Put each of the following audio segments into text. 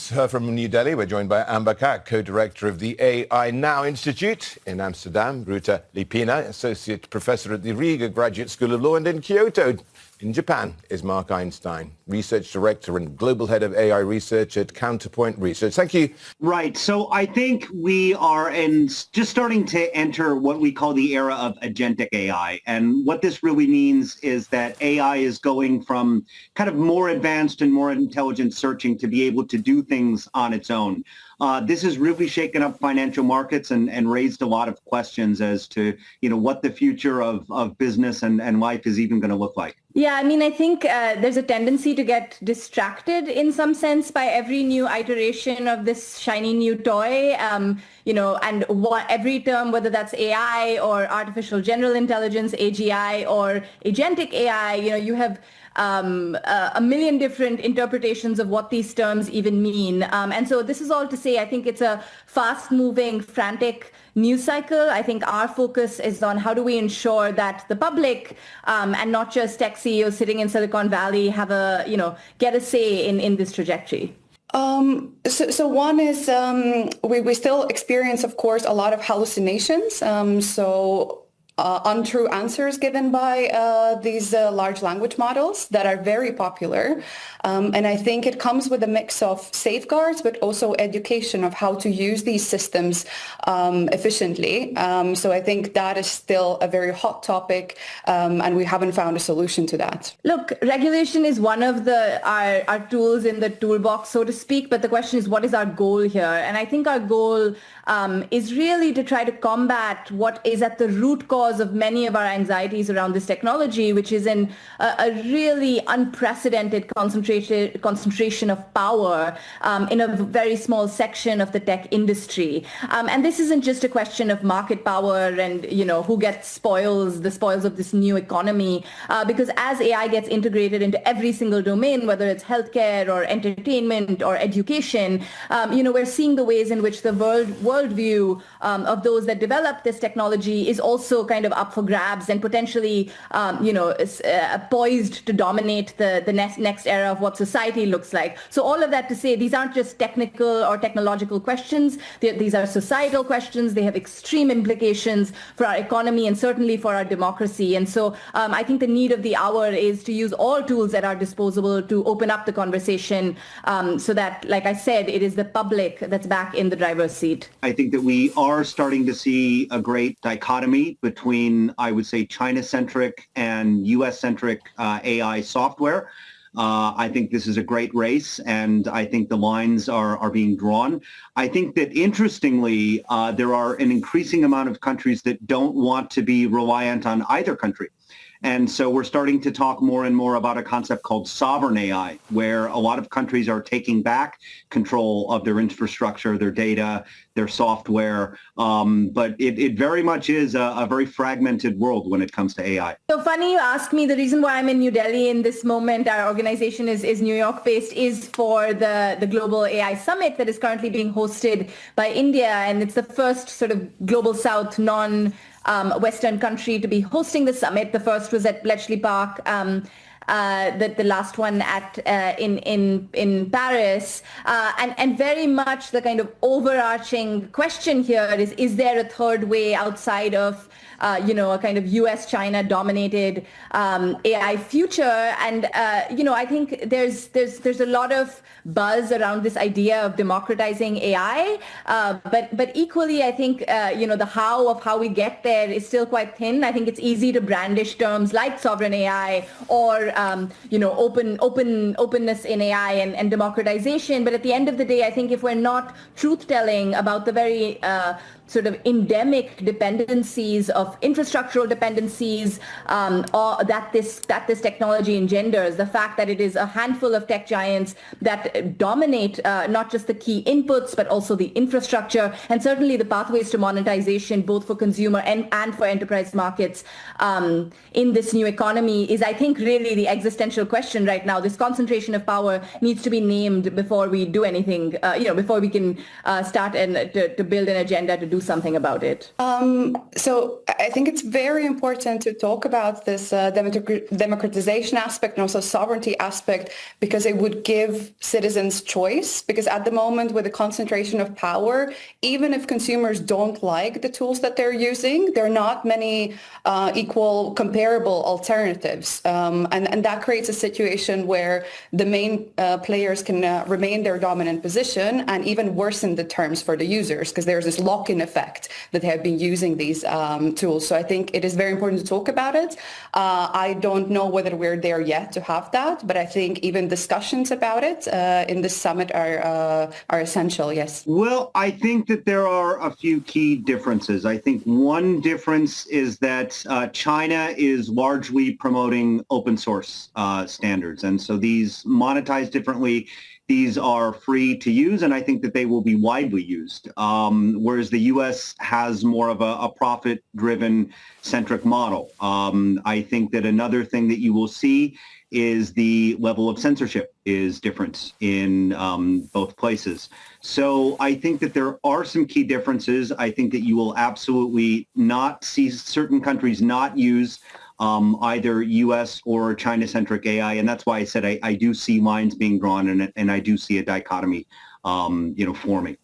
That's her from New Delhi. We're joined by Amber Kak, co-director of the AI Now Institute in Amsterdam, Ruta Lipina, associate professor at the Riga Graduate School of Law, and in Kyoto, in Japan, is Mark Einstein, research director and global head of AI research at Counterpoint Research. Thank you. Right. So I think we are just starting to enter what we call the era of agentic AI. And what this really means is that AI is going from kind of more advanced and more intelligent searching to be able to do things on its own. This has really shaken up financial markets and raised a lot of questions as to, what the future of business and life is even going to look like. Yeah, I mean, I think there's a tendency to get distracted in some sense by every new iteration of this shiny new toy, and every term, whether that's AI or artificial general intelligence, AGI, or agentic AI, you have a million different interpretations of what these terms even mean. And so this is all to say, I think it's a fast-moving, frantic news cycle. I think our focus is on how do we ensure that the public and not just tech CEOs sitting in Silicon Valley have get a say in this trajectory. So one is we still experience, of course, a lot of hallucinations. Untrue answers given by these large language models that are very popular. And I think it comes with a mix of safeguards, but also education of how to use these systems efficiently. So I think that is still a very hot topic, and we haven't found a solution to that. Look, regulation is one of our tools in the toolbox, so to speak, but the question is, what is our goal here? And I think our goal is really to try to combat what is at the root cause of many of our anxieties around this technology, which is in a really unprecedented concentration of power in a very small section of the tech industry. And this isn't just a question of market power and, who gets the spoils of this new economy, because as AI gets integrated into every single domain, whether it's healthcare or entertainment or education, we're seeing the ways in which the worldview of those that develop this technology is also kind of up for grabs and potentially, poised to dominate the next era of what society looks like. So all of that to say, these aren't just technical or technological questions. These are societal questions. They have extreme implications for our economy and certainly for our democracy. And so I think the need of the hour is to use all tools at our disposal to open up the conversation so that, like I said, it is the public that's back in the driver's seat. I think that we are starting to see a great dichotomy between, I would say, China-centric and US-centric AI software. I think this is a great race, and I think the lines are being drawn. I think that, interestingly, there are an increasing amount of countries that don't want to be reliant on either country. And so we're starting to talk more and more about a concept called sovereign AI, where a lot of countries are taking back control of their infrastructure, their data, their software. But it very much is a very fragmented world when it comes to AI. So funny you ask me. The reason why I'm in New Delhi in this moment, our organization is New York based, is for the Global AI Summit that is currently being hosted by India. And it's the first sort of Global South Western country to be hosting the summit. The first was at Bletchley Park, the last one in Paris, and very much the kind of overarching question here is there a third way outside of a kind of US-China dominated AI future? And I think there's a lot of buzz around this idea of democratizing AI, but equally I think the how we get there is still quite thin. I think it's easy to brandish terms like sovereign AI or openness in AI and democratization, but at the end of the day, I think if we're not truth-telling about the very sort of endemic dependencies of infrastructural dependencies or that this technology engenders, the fact that it is a handful of tech giants that dominate not just the key inputs, but also the infrastructure and certainly the pathways to monetization, both for consumer and for enterprise markets in this new economy is, I think, really the existential question right now. This concentration of power needs to be named before we do anything, before we can start to build an agenda to do do something about it? So I think it's very important to talk about this democratization aspect and also sovereignty aspect, because it would give citizens choice. Because at the moment, with the concentration of power, even if consumers don't like the tools that they're using, there are not many equal comparable alternatives. And that creates a situation where the main players can remain their dominant position and even worsen the terms for the users, because there's this lock-in effect that they have been using these tools. So I think it is very important to talk about it. I don't know whether we're there yet to have that, but I think even discussions about it in this summit are essential, yes. Well, I think that there are a few key differences. I think one difference is that China is largely promoting open source standards. And so these monetize differently. These are free to use, and I think that they will be widely used, whereas the U.S. has more of a profit-driven centric model. I think that another thing that you will see is the level of censorship is different in both places. So I think that there are some key differences. I think that you will absolutely not see certain countries not use either U.S. or China-centric AI, and that's why I said I do see lines being drawn, and I do see a dichotomy, forming.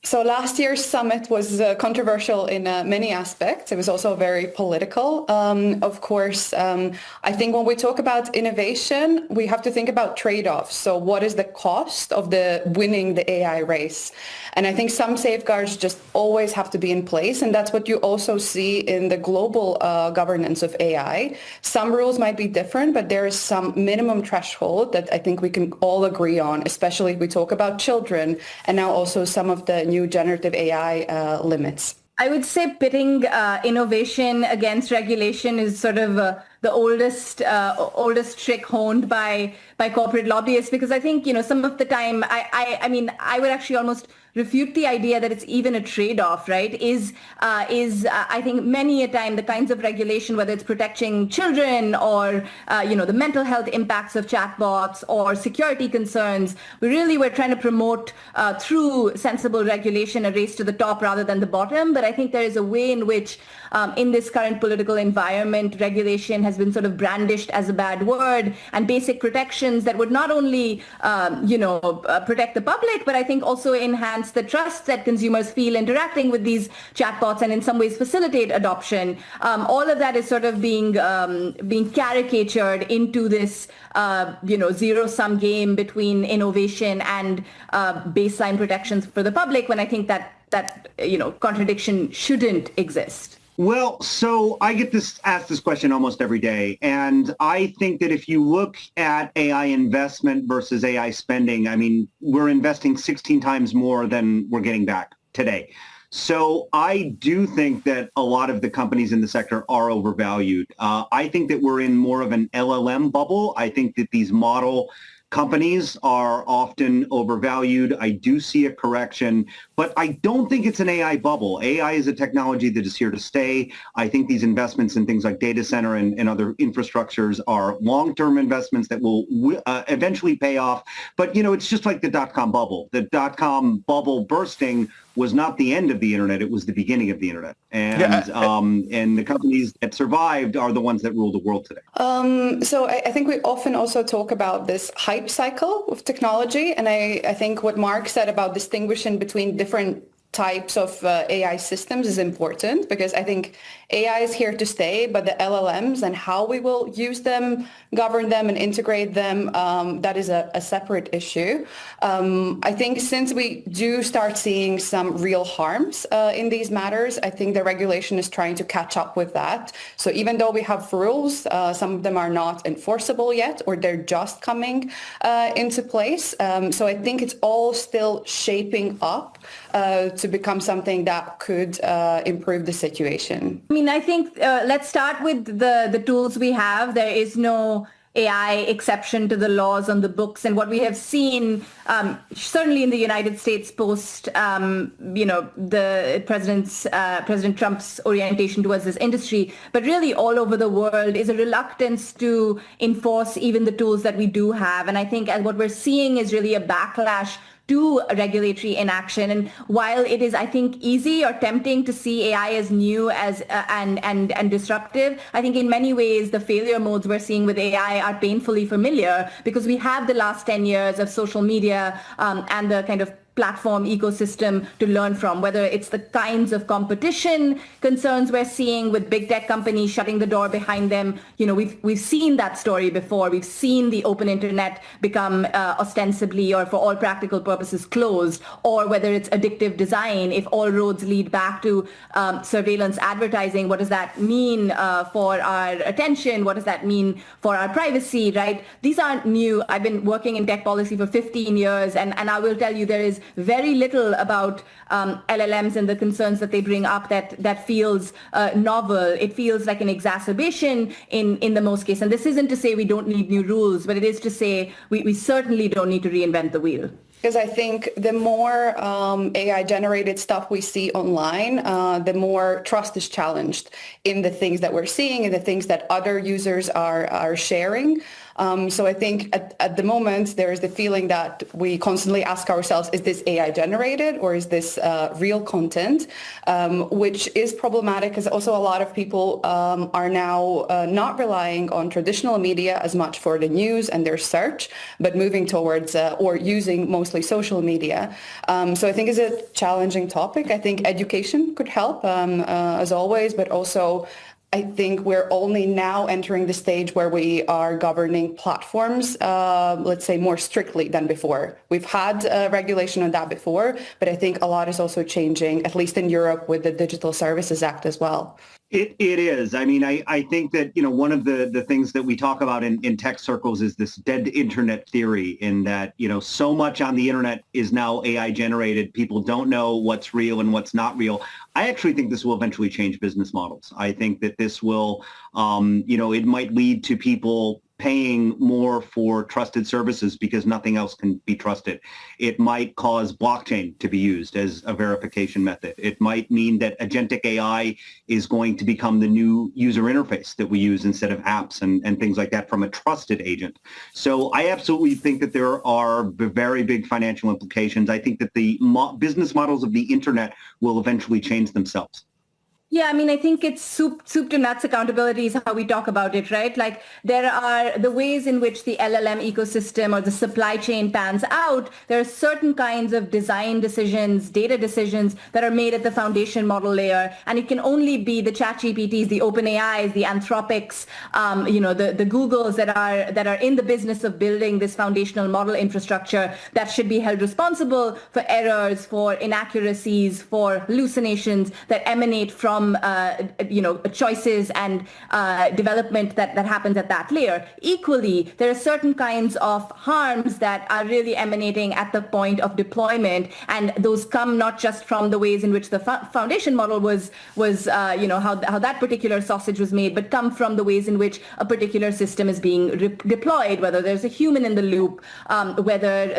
So last year's summit was controversial in many aspects. It was also very political. Of course, I think when we talk about innovation, we have to think about trade-offs. So what is the cost of winning the AI race? And I think some safeguards just always have to be in place. And that's what you also see in the global governance of AI. Some rules might be different, but there is some minimum threshold that I think we can all agree on, especially if we talk about children and now also some of the new generative AI limits. I would say pitting innovation against regulation is sort of the oldest trick honed by corporate lobbyists, because I think, some of the time, I would actually almost refute the idea that it's even a trade-off, right? I think many a time the kinds of regulation, whether it's protecting children or, the mental health impacts of chatbots or security concerns, we're trying to promote through sensible regulation a race to the top rather than the bottom. But I think there is a way in which in this current political environment, regulation has been sort of brandished as a bad word, and basic protections that would not only, protect the public, but I think also enhance the trust that consumers feel interacting with these chatbots and in some ways facilitate adoption. All of that is sort of being caricatured into this, zero-sum game between innovation and baseline protections for the public, when I think that contradiction shouldn't exist. Well, so I get asked this question almost every day, and I think that if you look at AI investment versus AI spending, we're investing 16 times more than we're getting back today. So I do think that a lot of the companies in the sector are overvalued. I think that we're in more of an LLM bubble. I think that these model companies are often overvalued. I do see a correction, but I don't think it's an AI bubble. AI is a technology that is here to stay. I think these investments in things like data center and other infrastructures are long-term investments that will eventually pay off. But, it's just like the dot-com bubble. The dot-com bubble bursting was not the end of the internet. It was the beginning of the internet. And the companies that survived are the ones that rule the world today. So I think we often also talk about this hype cycle of technology. And I think what Mark said about distinguishing between different types of AI systems is important, because I think AI is here to stay, but the LLMs and how we will use them, govern them and integrate them, that is a separate issue. I think since we do start seeing some real harms in these matters, I think the regulation is trying to catch up with that. So even though we have rules, some of them are not enforceable yet, or they're just coming into place. So I think it's all still shaping up to become something that could improve the situation. I think let's start with the tools we have. There is no AI exception to the laws on the books. And what we have seen, certainly in the United States post, the President Trump's orientation towards this industry, but really all over the world, is a reluctance to enforce even the tools that we do have. And I think what we're seeing is really a backlash to regulatory inaction. And while it is, I think, easy or tempting to see AI as new as and disruptive, I think in many ways the failure modes we're seeing with AI are painfully familiar, because we have the last 10 years of social media and the kind of platform ecosystem to learn from, whether it's the kinds of competition concerns we're seeing with big tech companies shutting the door behind them. We've seen that story before. We've seen the open internet become ostensibly or for all practical purposes closed, or whether it's addictive design. If all roads lead back to surveillance advertising, what does that mean for our attention? What does that mean for our privacy, right? These aren't new. I've been working in tech policy for 15 years, and I will tell you there is very little about LLMs and the concerns that they bring up that feels novel. It feels like an exacerbation in the most case. And this isn't to say we don't need new rules, but it is to say we certainly don't need to reinvent the wheel. Because I think the more AI-generated stuff we see online, the more trust is challenged in the things that we're seeing and the things that other users are sharing. So I think at the moment, there is the feeling that we constantly ask ourselves, is this AI generated or is this real content? Which is problematic, because also a lot of people are now not relying on traditional media as much for the news and their search, but moving towards or using mostly social media. So I think it's a challenging topic. I think education could help, as always, but also I think we're only now entering the stage where we are governing platforms, let's say, more strictly than before. We've had regulation on that before, but I think a lot is also changing, at least in Europe, with the Digital Services Act as well. It is. I mean, I think that, one of the things that we talk about in tech circles is this dead internet theory, in that, so much on the internet is now AI generated. People don't know what's real and what's not real. I actually think this will eventually change business models. I think that this will, it might lead to people paying more for trusted services because nothing else can be trusted. It might cause blockchain to be used as a verification method. It might mean that agentic AI is going to become the new user interface that we use instead of apps and things like that from a trusted agent. So I absolutely think that there are very big financial implications. I think that the business models of the internet will eventually change themselves. Yeah, I mean, I think it's soup to nuts accountability is how we talk about it, right? Like, there are the ways in which the LLM ecosystem or the supply chain pans out. There are certain kinds of design decisions, data decisions that are made at the foundation model layer. And it can only be the ChatGPTs, the OpenAIs, the Anthropics, the Googles that are in the business of building this foundational model infrastructure that should be held responsible for errors, for inaccuracies, for hallucinations that emanate from choices and development that happens at that layer. Equally, there are certain kinds of harms that are really emanating at the point of deployment, and those come not just from the ways in which the foundation model was how that particular sausage was made, but come from the ways in which a particular system is being deployed, whether there's a human in the loop, whether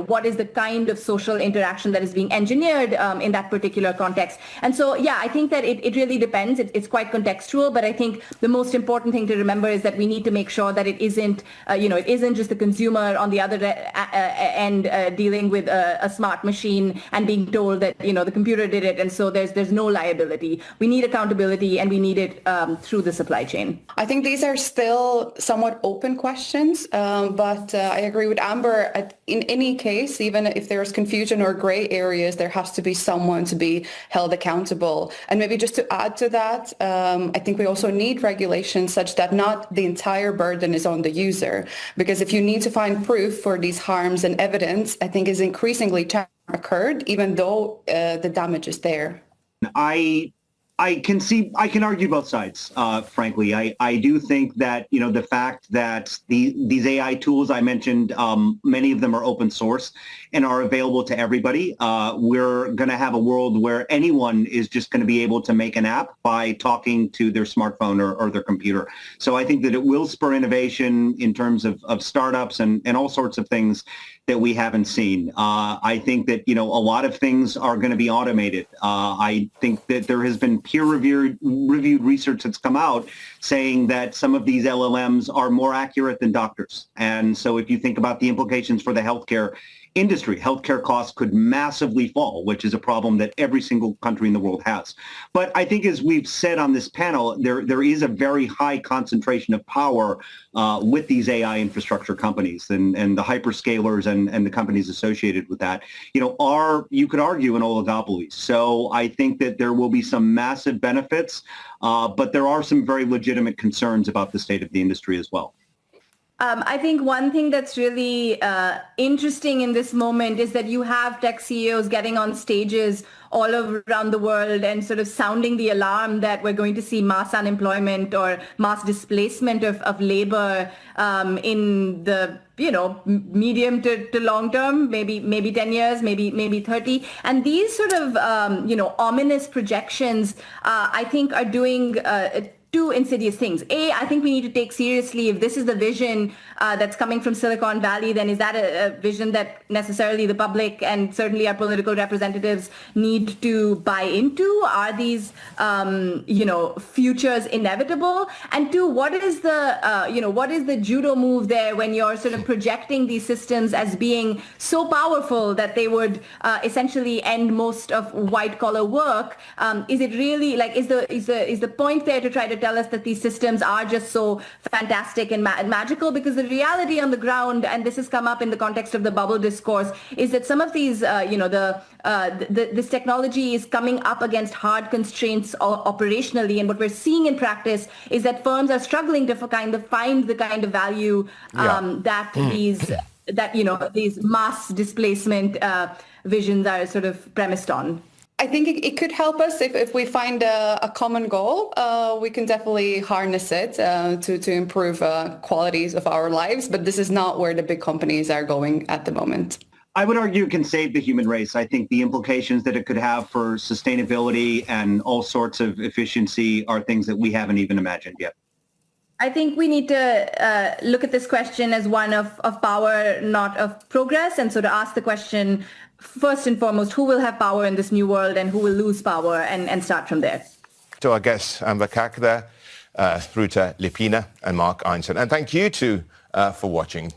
what is the kind of social interaction that is being engineered in that particular context. And so, yeah, I think that it really depends. It's quite contextual, but I think the most important thing to remember is that we need to make sure that it isn't just the consumer on the other end dealing with a smart machine and being told that, the computer did it, and so there's no liability. We need accountability, and we need it through the supply chain. I think these are still somewhat open questions, but I agree with Amber. In any case, even if there's confusion or gray areas, there has to be someone to be held accountable. And maybe just to add to that, I think we also need regulations such that not the entire burden is on the user. Because if you need to find proof for these harms and evidence, I think is increasingly occurred, even though the damage is there. I can argue both sides, frankly. I do think that, the fact that these AI tools I mentioned, many of them are open source and are available to everybody. We're going to have a world where anyone is just going to be able to make an app by talking to their smartphone or their computer. So I think that it will spur innovation in terms of startups and all sorts of things that we haven't seen. I think that, a lot of things are going to be automated. I think that there has been peer-reviewed research that's come out saying that some of these LLMs are more accurate than doctors. And so if you think about the implications for the healthcare industry. Healthcare costs could massively fall, which is a problem that every single country in the world has. But I think, as we've said on this panel, there is a very high concentration of power with these AI infrastructure companies and the hyperscalers and the companies associated with that, are, you could argue, an oligopoly. So I think that there will be some massive benefits, but there are some very legitimate concerns about the state of the industry as well. I think one thing that's really interesting in this moment is that you have tech CEOs getting on stages all around the world and sort of sounding the alarm that we're going to see mass unemployment or mass displacement of labor in the medium to long term, maybe 10 years, maybe 30. And these sort of ominous projections, I think, are doing two insidious things. A, I think we need to take seriously, if this is the vision that's coming from Silicon Valley, then is that a vision that necessarily the public and certainly our political representatives need to buy into? Are these, futures inevitable? And two, what is the judo move there when you're sort of projecting these systems as being so powerful that they would essentially end most of white collar work? Is it really is the point there to try to tell us that these systems are just so fantastic and magical? Because the reality on the ground, and this has come up in the context of the bubble discourse, is that some of these, this technology is coming up against hard constraints operationally. And what we're seeing in practice is that firms are struggling to find the kind of value that these mass displacement visions are sort of premised on. I think it could help us if we find a common goal. We can definitely harness it to improve qualities of our lives. But this is not where the big companies are going at the moment. I would argue it can save the human race. I think the implications that it could have for sustainability and all sorts of efficiency are things that we haven't even imagined yet. I think we need to look at this question as one of power, not of progress. And so to ask the question, first and foremost, who will have power in this new world and who will lose power, and start from there. To our guests, Amber Kak there, Ruta Lipina and Mark Einstein. And thank you too for watching.